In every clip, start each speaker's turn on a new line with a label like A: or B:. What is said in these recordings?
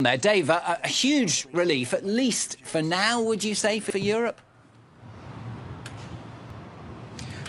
A: There, Dave, a huge relief, at least for now, would you say, for Europe?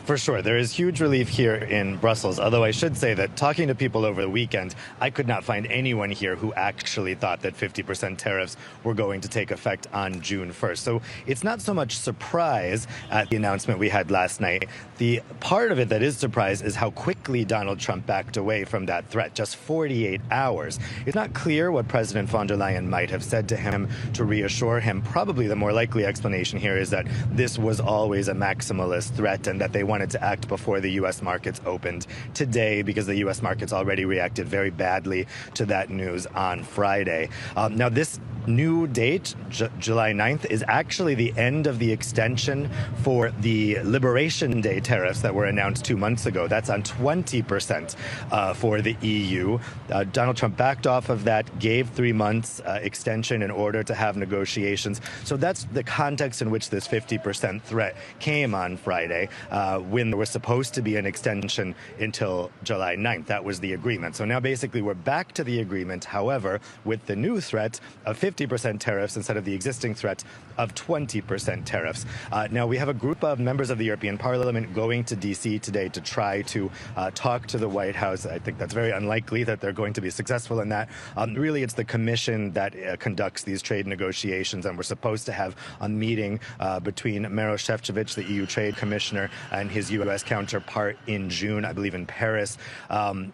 B: For sure. There is huge relief here in Brussels, although I should say that talking to people over the weekend, I could not find anyone here who actually thought that 50% tariffs were going to take effect on June 1st. So it's not so much surprise at the announcement we had last night. The part of it that is surprise is how quickly Donald Trump backed away from that threat, just 48 hours. It's not clear what President von der Leyen might have said to him to reassure him. Probably the more likely explanation here is that this was always a maximalist threat and that they wanted to act before the U.S. markets opened today because the U.S. markets already reacted very badly to that news on Friday. Now, this new date, July 9th, is actually the end of the extension for the Liberation Day tariffs that were announced 2 months ago. That's on 20% for the EU. Donald Trump backed off of that, gave 3 months extension in order to have negotiations. So that's the context in which this 50% threat came on Friday, when there was supposed to be an extension until July 9th. That was the agreement. So now basically we're back to the agreement, however, with the new threat of 50% tariffs instead of the existing threat of 20% tariffs. Now, we have a group of members of the European Parliament going to D.C. today to try to talk to the White House. I think that's very unlikely that they're going to be successful in that. Really, it's the Commission that conducts these trade negotiations, and we're supposed to have a meeting between Maroš Šefčovič, the EU Trade Commissioner, and his U.S. counterpart in June, I believe in Paris.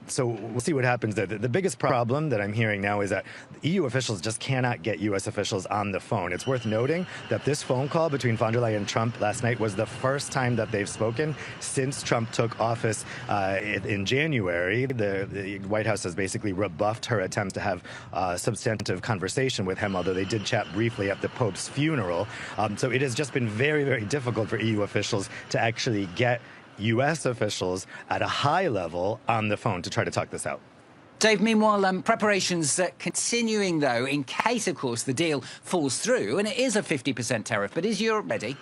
B: So we'll see what happens there. The biggest problem that I'm hearing now is that EU officials just cannot get U.S. officials on the phone. It's worth noting that this phone call between von der Leyen and Trump last night was the first time that they've spoken since Trump took office in January. The White House has basically rebuffed her attempts to have a substantive conversation with him, although they did chat briefly at the Pope's funeral. So it has just been very, very difficult for EU officials to actually get U.S. officials at a high level on the phone to try to talk this out.
A: Dave, meanwhile, preparations continuing, though, in case, of course, the deal falls through, and it is a 50% tariff. But is Europe ready?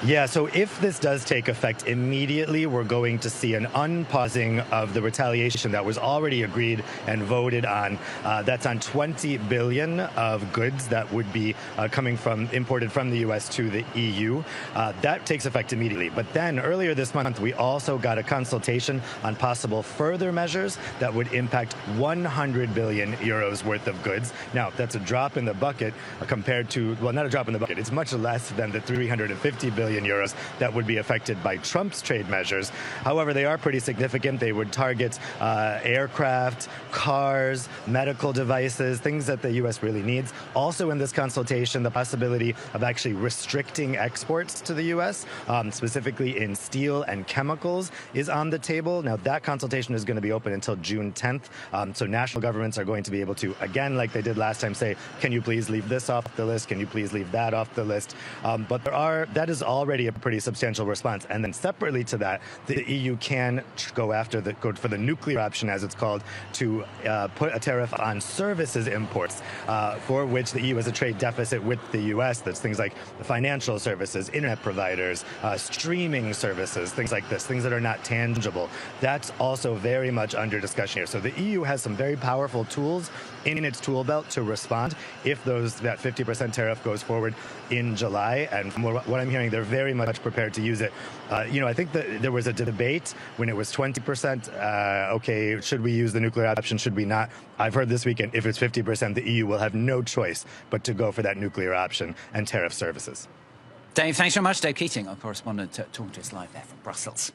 B: Yeah, so if this does take effect immediately, we're going to see an unpausing of the retaliation that was already agreed and voted on. That's on 20 billion of goods that would be imported from the U.S. to the EU. That takes effect immediately. But then earlier this month, we also got a consultation on possible further measures that would impact 100 billion euros worth of goods. Now, that's a drop in the bucket compared to, well, not a drop in the bucket. It's much less than the 350 billion euros that would be affected by Trump's trade measures. However, they are pretty significant. They would target aircraft, cars, medical devices, things that the U.S. really needs. Also in this consultation, the possibility of actually restricting exports to the U.S., specifically in steel and chemicals, is on the table. Now, that consultation is going to be open until June 10th. So national governments are going to be able to, again, like they did last time, say, can you please leave this off the list? Can you please leave that off the list? But that is already a pretty substantial response. And then separately to that, the EU can go for the nuclear option, as it's called, to put a tariff on services imports, for which the EU has a trade deficit with the U.S. That's things like financial services, internet providers, streaming services, things like this, things that are not tangible. That's also very much under discussion here. So the EU has some very powerful tools in its tool belt to respond if that 50% tariff goes forward in July. And from what I'm hearing, they're very much prepared to use it. I think that there was a debate when it was 20%. Okay, should we use the nuclear option? Should we not? I've heard this weekend, if it's 50%, the EU will have no choice but to go for that nuclear option and tariff services.
A: Dave, thanks very much. Dave Keating, our correspondent, talking to us live there from Brussels.